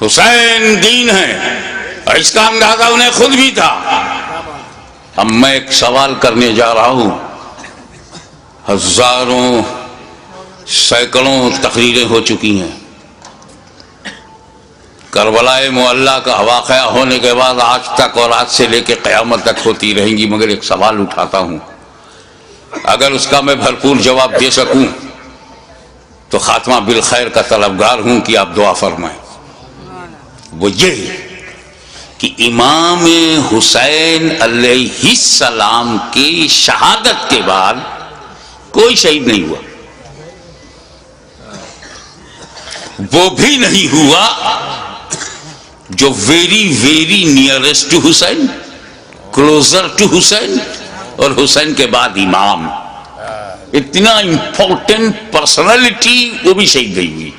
حسین دین ہے اور اس کا اندازہ انہیں خود بھی تھا. اب میں ایک سوال کرنے جا رہا ہوں. ہزاروں سینکڑوں تقریریں ہو چکی ہیں. کربلا معلیٰ کا واقعہ ہونے کے بعد آج تک اور آج سے لے کے قیامت تک ہوتی رہیں گی. مگر ایک سوال اٹھاتا ہوں, اگر اس کا میں بھرپور جواب دے سکوں تو خاتمہ بالخیر کا طلبگار ہوں کہ آپ دعا فرمائیں. وہ یہ کہ امام حسین علیہ السلام کی شہادت کے بعد کوئی شہید نہیں ہوا. وہ بھی نہیں ہوا جو very nearest to Hussain, closer to Hussain, اور حسین کے بعد امام. اتنا امپورٹنٹ پرسنالٹی وہ بھی شہید نہیں ہوئی.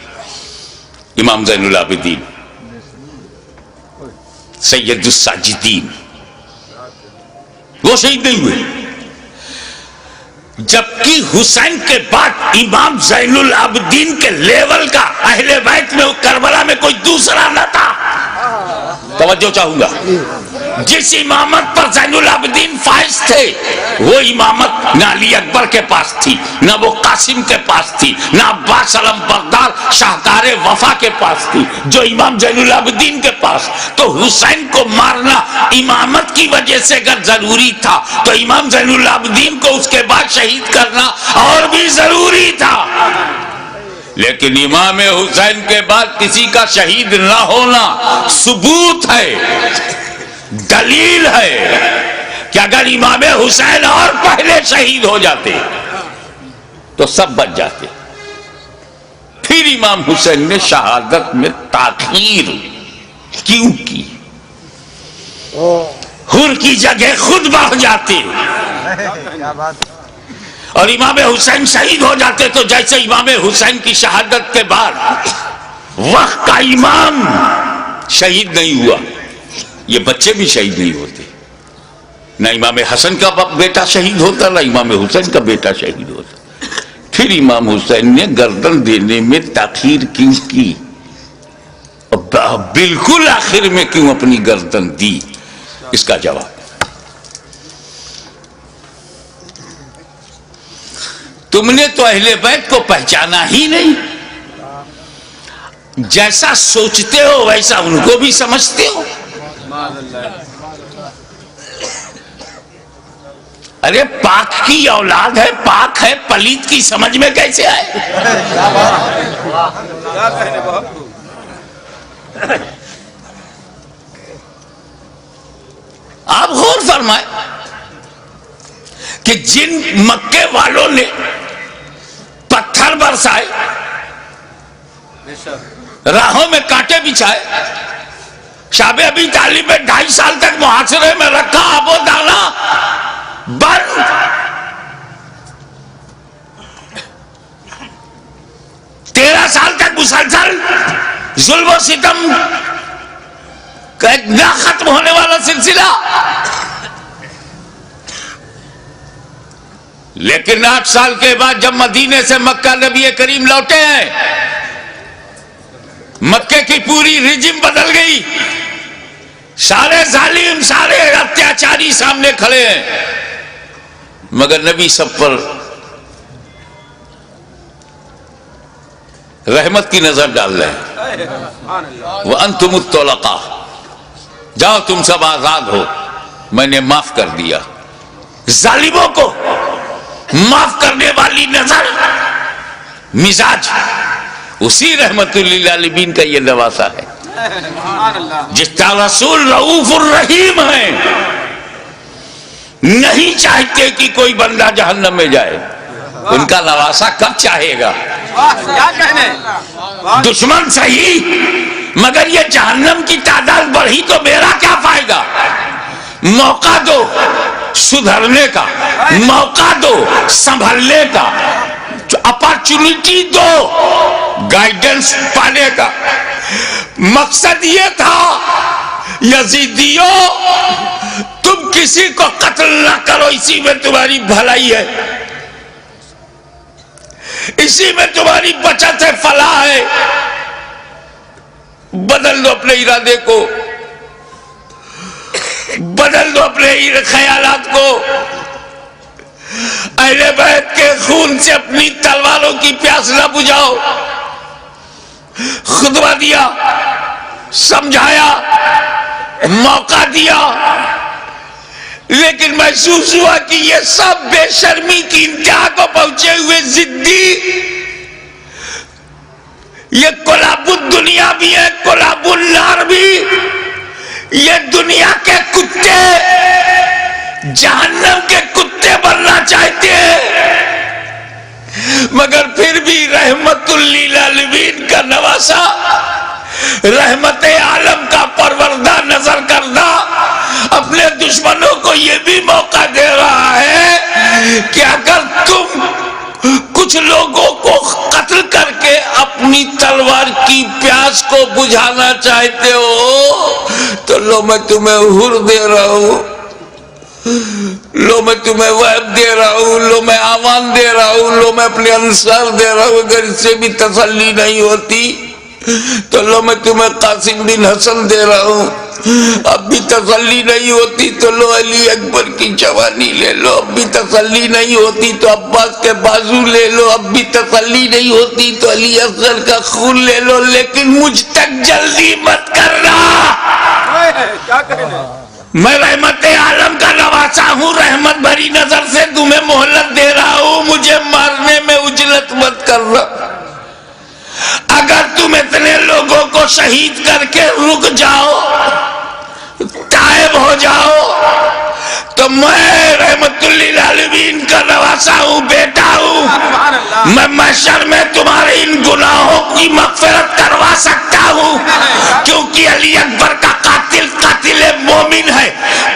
امام زین العابدین, سید الساجدین, وہ شہید نہیں ہوئے. جبکہ حسین کے بعد امام زین العابدین کے لیول کا اہل بیت میں کربلا میں کوئی دوسرا نہ تھا. توجہ چاہوں گا. جس امامت پر زین العابدین فائز تھے وہ امامت نہ علی اکبر کے پاس تھی, نہ وہ قاسم کے پاس تھی, نہ عباس علم بردار شاہکار وفا کے پاس تھی, جو امام زین العابدین کے پاس. تو حسین کو مارنا امامت کی وجہ سے اگر ضروری تھا تو امام زین العابدین کو اس کے بعد شہید کرنا اور بھی ضروری تھا. لیکن امام حسین کے بعد کسی کا شہید نہ ہونا ثبوت ہے, دلیل ہے کہ اگر امام حسین اور پہلے شہید ہو جاتے تو سب بچ جاتے. پھر امام حسین نے شہادت میں تاخیر کیوں کی؟ حر کی جگہ خود بڑھ جاتے اور امام حسین شہید ہو جاتے. تو جیسے امام حسین کی شہادت کے بعد وقت کا امام شہید نہیں ہوا, یہ بچے بھی شہید نہیں ہوتے. نہ امام حسن کا بیٹا شہید ہوتا, نہ امام حسین کا بیٹا شہید ہوتا. پھر امام حسین نے گردن دینے میں تاخیر کیوں کی؟ بالکل آخر میں کیوں اپنی گردن دی؟ اس کا جواب تم نے تو اہل بیت کو پہچانا ہی نہیں. جیسا سوچتے ہو ویسا ان کو بھی سمجھتے ہو. ارے پاک کی اولاد ہے, پاک ہے, پلیت کی سمجھ میں کیسے آئے؟ آپ غور فرمائیں کہ جن مکے والوں نے پتھر برسائے, راہوں میں کانٹے بچھائے, شاب ابی طالب میں 2.5 سال تک محاصرے میں رکھا, اب وہ دانا بند. 13 سال تک مسلسل ظلم و ستم کا ایک نہ ختم ہونے والا سلسلہ. لیکن 8 سال کے بعد جب مدینے سے مکہ نبی کریم لوٹے ہیں, مکے کی پوری رجم بدل گئی. سارے ظالم, سارے اتیاچاری سامنے کھڑے ہیں, مگر نبی سب پر رحمت کی نظر ڈال رہے ہیں. وَأَنْتُمُ الطُّلَقَاءُ, جاؤ تم سب آزاد ہو, میں نے معاف کر دیا. ظالموں کو معاف کرنے والی نظر, مزاج, اسی رحمت للعالمین کا یہ نواسا ہے. جس کا رسول رؤوف الرحیم ہے, نہیں چاہتے کہ کوئی بندہ جہنم میں جائے. ان کا نواسا کب چاہے گا؟ دشمن صحیح, مگر یہ جہنم کی تعداد بڑھی تو میرا کیا فائدہ؟ موقع دو سدھرنے کا, موقع دو سنبھلنے کا, اپارچونٹی دو گائیڈنس پانے کا. مقصد یہ تھا یزیدیوں تم کسی کو قتل نہ کرو، اسی میں تمہاری بھلائی ہے، اسی میں تمہاری بچت ہے، فلاح ہے۔ بدل دو اپنے ارادے کو، بدل دو اپنے خیالات کو، اہل بیت کے خون سے اپنی تلواروں کی پیاس نہ بجھاؤ۔ خطبہ دیا، سمجھایا، موقع دیا، لیکن محسوس ہوا کہ یہ سب بے شرمی کی انتہا کو پہنچے ہوئے ضدی، یہ کلاب الدنیا بھی ہے، کلاب النار بھی، یہ دنیا کے کتے جہنم کے کتے بننا چاہتے ہیں، مگر پھر بھی رحمت للعالمین کا نواسا، رحمت عالم کا پروردہ نظر کردہ اپنے دشمنوں کو یہ بھی موقع دے رہا ہے کہ اگر تم کچھ لوگوں کو قتل کر کے اپنی تلوار کی پیاس کو بجھانا چاہتے ہو تو لو میں تمہیں حر دے رہا ہوں، لو میں تمہیں وہب دے رہا ہوں، لو میں آمان دے رہا ہوں، لو میں اپنے انصار دے رہا ہوں۔ اگر اس سے بھی تسلی نہیں ہوتی تو لو میں تمہیں قاسم بن حسن دے رہا ہوں، اب بھی تسلی نہیں ہوتی تو لو علی اکبر کی جوانی لے لو، اب بھی تسلی نہیں ہوتی تو عباس کے بازو لے لو، اب بھی تسلی نہیں ہوتی تو علی اصغر کا خون لے لو، لیکن مجھ تک جلدی مت کرنا۔ میں رحمت عالم کا نواسا ہوں، رحمت بھری نظر سے تمہیں مہلت دے رہا ہوں، مجھے مارنے میں اجلت مت کرنا۔ اگر تم اتنے لوگوں کو شہید کر کے رک جاؤ، تائب ہو جاؤ، تو میں رحمت للعالمین کا نواسا ہوں، بیٹا ہوں، میں محشر میں تمہارے ان گناہوں کی مغفرت کروا سکتا ہوں، کیونکہ علی اکبر کا قاتل قاتل مومن ہے،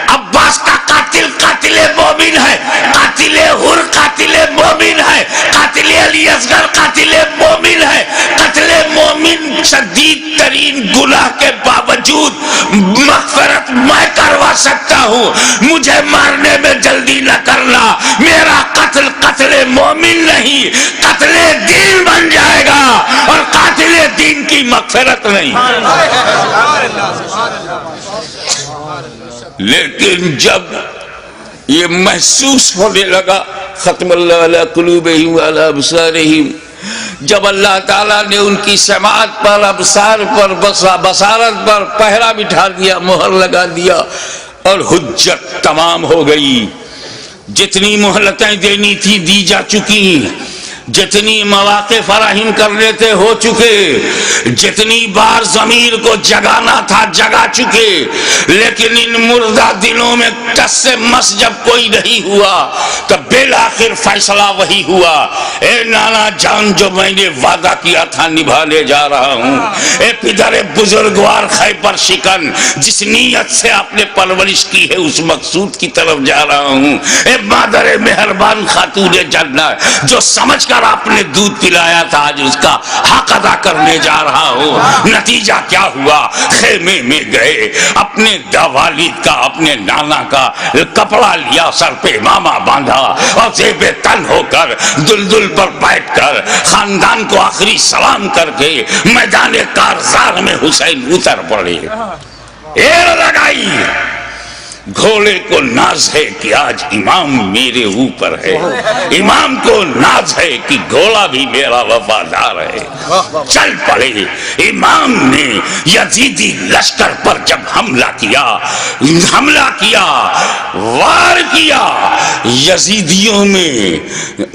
عباس کا قاتل قاتل مومن ہے، قاتل حر قاتل مومن ہے، قاتل علی اصغر قاتل مومن ہے۔ قتل مومن شدید ترین گناہ کے باوجود مغفرت میں کروا سکتا ہوں، مجھے مارنے میں جلدی نہ کرنا، میرا قتل قتل مومن نہیں قتل دین بن جائے گا، اور قاتل دین کی مغفرت نہیں۔ لیکن جب یہ محسوس ہونے لگا، ختم اللہ علی قلوبہم وعلی ابصارہم، جب اللہ تعالیٰ نے ان کی سماعت پر، ابصار پر، بصارت پر پہرا بٹھا دیا، مہر لگا دیا، اور حجت تمام ہو گئی، جتنی مہلتیں دینی تھی دی جا چکی، جتنی مواقع فراہم کرنے تھے ہو چکے، جتنی بار ضمیر کو جگانا تھا جگا چکے، لیکن ان مردہ دنوں میں ٹس سے مس جب کوئی نہیں ہوا تب بالآخر فیصلہ وہی ہوا، اے نانا جان جو میں نے وعدہ کیا تھا نبھانے جا رہا ہوں، اے پدر بزرگوار خیبر شکن جس نیت سے آپ نے پرورش کی ہے اس مقصود کی طرف جا رہا ہوں، اے مادر مہربان خاتون جنت جو سمجھ کر آپ نے دودھ پلایا تھا آج اس کا حق ادا کرنے جا رہا ہوں۔ نتیجہ کیا ہوا؟ خیمے میں گئے، اپنے والد کا اپنے نانا کا کپڑا لیا، سر پہ امامہ باندھا، اور زیب تن ہو کر دلدل پر بیٹھ کر خاندان کو آخری سلام کر کے میدان کارزار میں حسین اتر پڑے، ایر لگائی۔ گھوڑے کو ناز ہے کہ آج امام میرے اوپر ہے، امام کو ناز ہے کہ گھوڑا بھی میرا وفادار ہے۔ چل پڑے، امام نے یزیدی لشکر پر جب حملہ کیا، وار کیا، یزیدیوں میں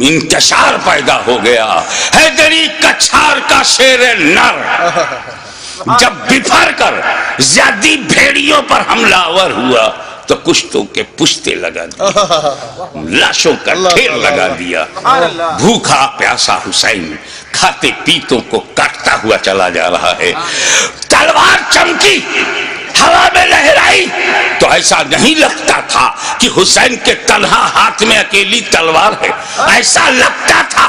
انتشار پیدا ہو گیا۔ حیدری کچھار کا شیر نر جب بفر کر زیادی بھیڑیوں پر حملہ آور ہوا تو کشتوں کے پشتے لگا دیا، لاشوں کا ڈھیر لگا دیا۔ بھوکا پیاسا حسین کھاتے پیتوں کو کاٹتا ہوا چلا جا رہا ہے۔ تلوار چمکی، ہوا میں لہرائی تو ایسا نہیں لگتا تھا کہ حسین کے تنہا ہاتھ میں اکیلی تلوار ہے، ایسا لگتا تھا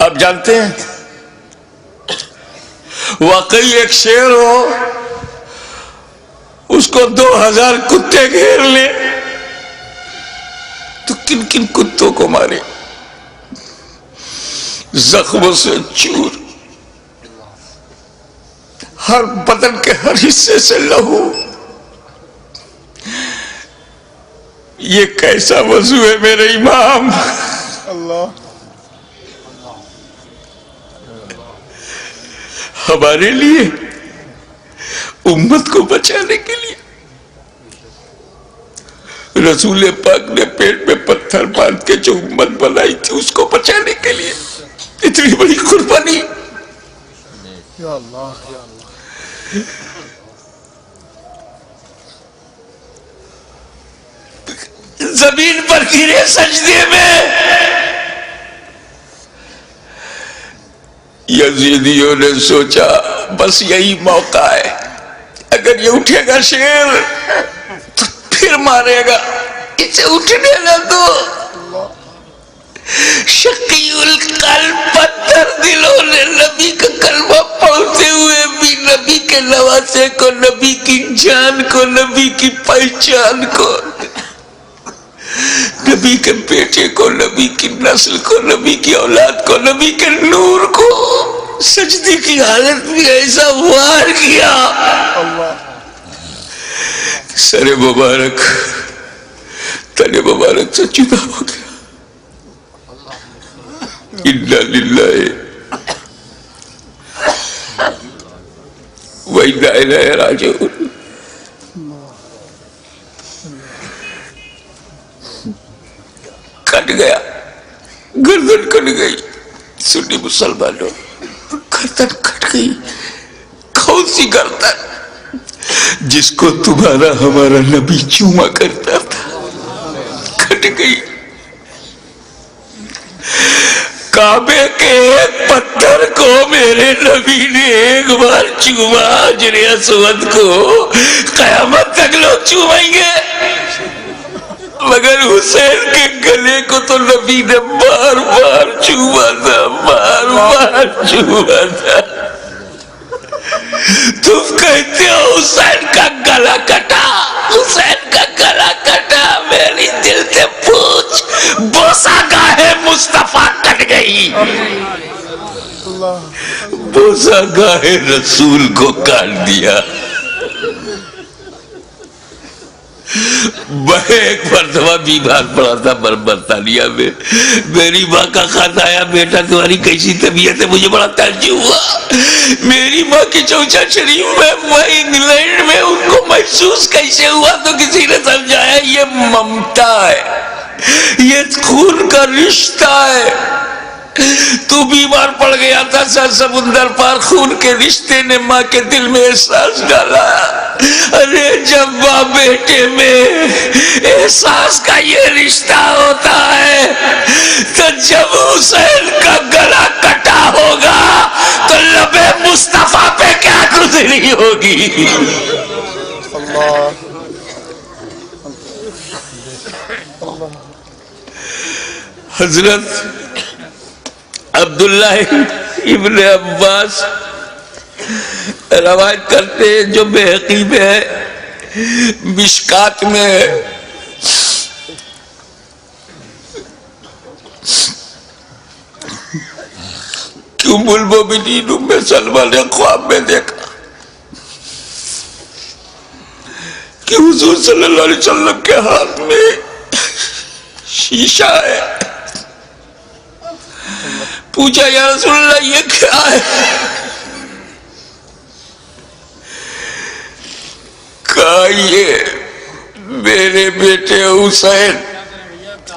آپ جانتے ہیں واقعی ایک شیر ہو اس کو 2000 کتے گھیر لے تو کن کن کتوں کو مارے؟ زخموں سے چور، ہر بدن کے ہر حصے سے لہو. یہ کیسا وضو ہے میرے امام؟ اللہ ہمارے لیے، امت کو بچانے کے لیے رسول پاک نے پیٹ میں پتھر باندھ کے جو امت بنائی تھی اس کو بچانے کے لیے اتنی بڑی قربانی. یا اللہ یا اللہ. زمین پر گرے سجدے میں. یزیدیوں نے سوچا بس یہی موقع ہے، اگر یہ اٹھے گا شیر تو پھر مارے گا، اسے اٹھنے نہ دو. شقی القلب پتھر دلوں نے نبی کا کلمہ پڑھتے ہوئے بھی نبی کے نواسے کو، نبی کی جان کو، نبی کی پہچان کو، نبی کے بیٹے کو، نبی کی نسل کو، نبی کی اولاد کو، نبی کے نور کو سجدے کی حالت میں ایسا وار کیا سر مبارک تن مبارک سے جدا ہو گیا. انا للہ و انا الیہ راجعون. کٹ گیا، گردن کٹ گئی. سنی مسلمانوں، گردن کٹ گئی. کون سی گردن؟ جس کو تمہارا ہمارا نبی چوما کرتا تھا، کٹ گئی. کعبے کے ایک پتھر کو میرے نبی نے ایک بار چوما، حجر اسود کو. قیامت تک لوگ چومیں گے، مگر حسین کے گلے کو تو نبی نے بار بار چوما تھا، بار بار چوما تھا. تم کہتے ہو حسین کا گلا کٹا، حسین کا گلا کٹا. میری دل سے پوچھ، بوسا گاہے مصطفیٰ کٹ گئی، بوسا گاہے رسول کو کاٹ دیا. میں ایک مرتبہ بیمار پڑا تھا برطانیہ میں. میری ماں کا خط آیا، بیٹا تمہاری کیسی طبیعت ہے؟ مجھے بڑا تعجب ہوا. میری ماں کی چوچا شریف میں انگلینڈ میں ان کو محسوس کیسے ہوا تو کسی نے سمجھایا یہ ممتا ہے، یہ خون کا رشتہ ہے. تو بیمار پڑ گیا تھا، سمندر پار خون کے رشتے نے ماں کے دل میں احساس ڈالا. ارے جب ماں بیٹے میں احساس کا یہ رشتہ ہوتا ہے تو جب حسین کا گلا کٹا ہوگا تو لب مصطفیٰ پہ کیا گزری ہوگی. حضرت عبداللہ ابن عباس روایت کرتے ہیں، جو بحقی میں ہے، مشکات میں ہے، کہ ام المومنین ام سلمہ نے خواب میں دیکھا کہ حضور صلی اللہ علیہ وسلم کے ہاتھ میں شیشہ ہے. پوچھا یا رسول اللہ یہ کیا ہے؟ کہا یہ میرے بیٹے حسین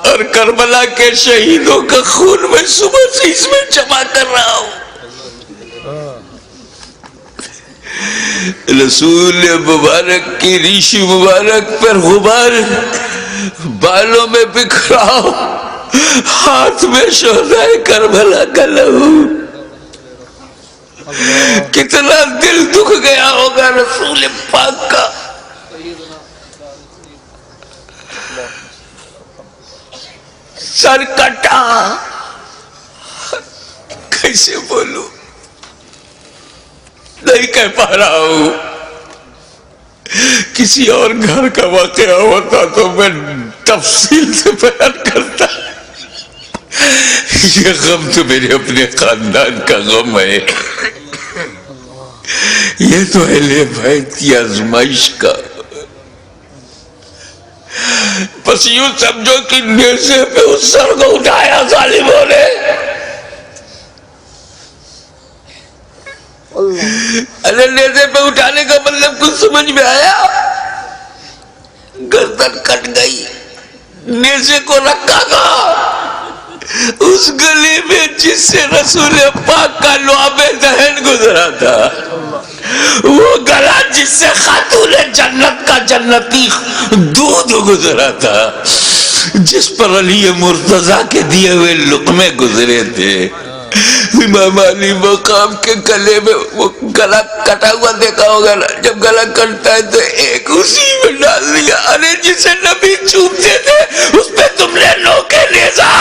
اور کربلا کے شہیدوں کا خون میں صبح سے اس میں جمع کر رہا ہوں. رسول مبارک کی ریش مبارک پر غبار بالوں میں بکھرا، ہاتھ میں شہدائے کربلا کا لہو. کتنا دل دکھ گیا ہوگا رسول پاک کا. سر کٹا، کیسے بولوں، نہیں کہہ پا رہا ہوں. کسی اور گھر کا واقعہ ہوتا تو میں تفصیل سے بیان کرتا. یہ غم تو میرے اپنے خاندان کا غم ہے، یہ تو اہل بیت کی آزمائش کا. بس یوں سمجھو کہ نیزے پہ اس سر کو اٹھایا ظالموں نے. ارے نیزے پہ اٹھانے کا مطلب کچھ سمجھ میں آیا؟ گردن کٹ گئی، نیزے کو رکھا گا اس گلی میں جس سے رسول پاک کا لعاب دہن گزرا تھا، وہ گلا جس سے خاتون جنت کا جنتی دودھ گزرا تھا، جس پر علی مرتضیٰ کے دیے ہوئے لقمے گزرے تھے. امام علی مقام کے گلے میں وہ گلا کٹا ہوا دیکھا ہوگا نا، جب گلا کٹتا ہے تو ایک اسی میں ڈال دیا. ارے جسے نبی چومتے تھے اس پہ تم نے نوکے نیزا.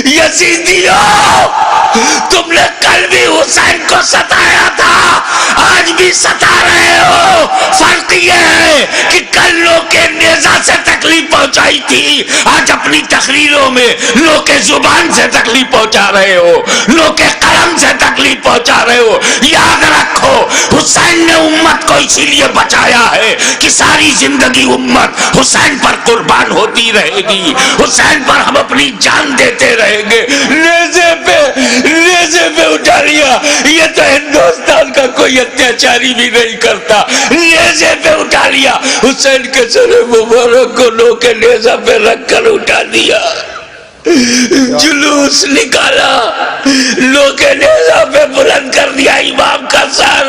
یزیدیوں، تم نے کل بھی حسین کو ستایا تھا، آج بھی ستا رہے ہو. فرق یہ ہے کہ کل نوکے نیزا سے تکلیف پہنچائی تھی، آج اپنی تقریروں میں نوکے زبان سے تکلیف پہنچا رہے ہو، نوکے قلم سے تکلیف پہنچا رہے ہو. یاد رکھو، حسین نے امت کو اسی لیے بچایا ہے کہ ساری زندگی امت حسین پر قربان ہوتی رہے گی، حسین پر ہم اپنی جان دیتے رہیں گے. نیزے پہ اٹھا لیا، یہ تو ہندوستان کا کوئی اتیاچاری بھی نہیں کرتا. نیزے پہ اٹھا لیا، حسین کے سر مبارک کو نوکے نیزہ پہ رکھ کر اٹھا دیا. جلوس نکالا، نوکے نیزہ پہ بلند کر دیا امام کا سر،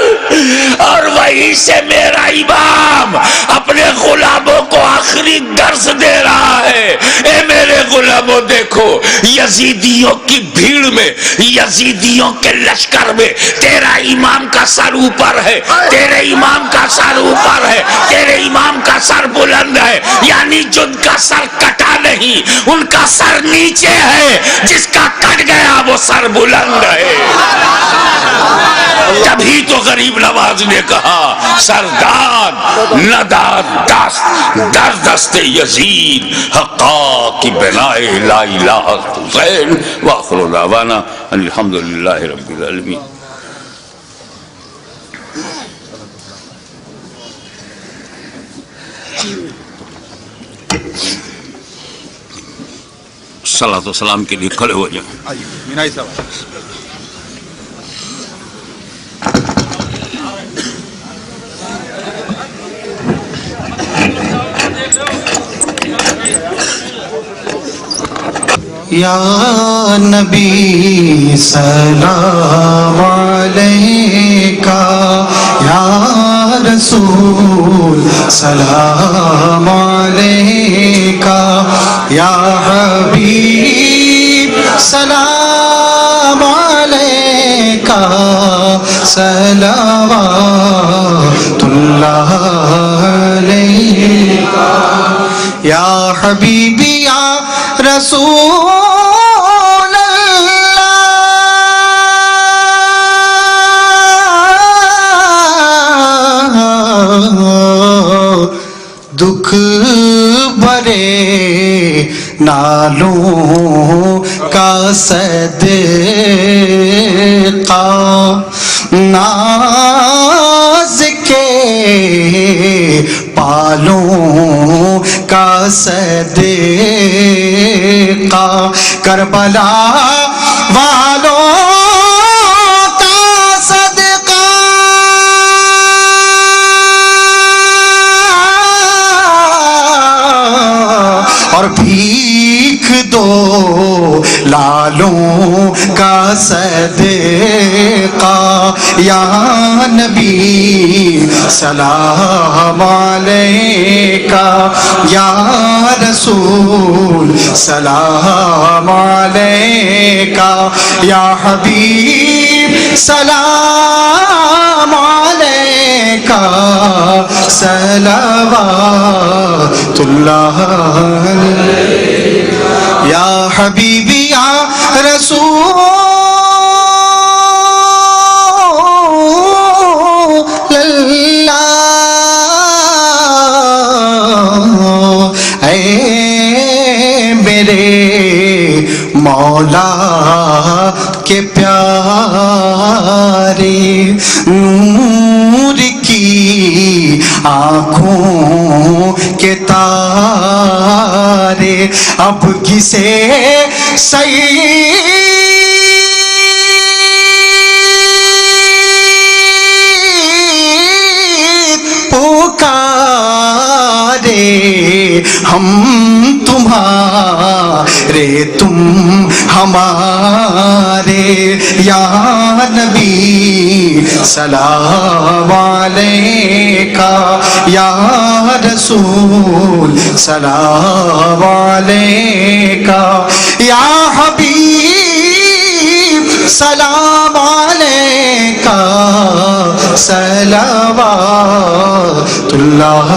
اور وہیں سے میرا امام اپنے غلاموں کو آخری درس دے رہا ہے. اے میرے غلاموں، دیکھو یزیدیوں کی بھیڑ میں، یزیدیوں کے لشکر میں تیرا امام کا سر اوپر ہے، تیرے امام کا سر اوپر ہے، تیرے امام کا سر بلند ہے. یعنی جن کا سر کٹا نہیں، ان کا سر نیچے ہے، جس کا کٹ گیا وہ سر بلند ہے. تبھی تو غریب نواز نے کہا سرداد نداد در دست یزید حقا کی بنائے لا الہ حسین. وآخر دعوانا الحمدللہ رب العالمین. صلاۃ و سلام کے لیے کھڑے ہو جائیں. مینائی صاحب. یا نبی سلام علیکہ، یا رسول سلام علیکہ، یا حبیب سلام علیکہ، صلوات اللہ علیکہ، یا حبیبی یا رسول دکھ برے نالوں کا صدقہ، ناز کے پالوں کا صدقہ، کربلا والوں کا صدقہ، اور بھیک دو لالوں کا صدقہ. یا نبی سلام علیکہ، یا رسول سلام علیکہ، یا حبیب سلام علیکہ، صلوات اللہ علیکہ، یا حبیبی یا رسول میرے مولا کے پیارے، نور کی آنکھوں کے تارے، اب کسے پکارے، ہم تمہارے تم ہمارے، یا نبی سلام علیکہ، یا رسول سلام علیکہ، یا حبیب سلام علیکہ، صلوات اللہ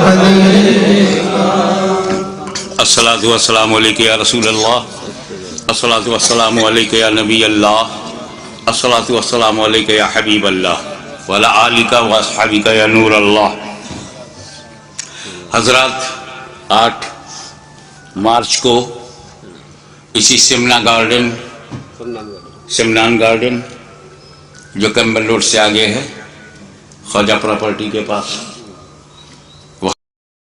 علیہ۔ الصلاۃ والسلام علیکہ یا رسول اللہ، الصلاۃ والسلام علیکہ یا نبی اللہ، الصلاۃ والسلام علیکہ یا حبیب اللہ، وعلی آلکہ و اصحابکہ یا نور اللہ۔ حضرات، 8 مارچ کو اسی سمنان گارڈن جو کیمبل روڈ سے آگے ہے، خواجہ پراپرٹی کے پاس،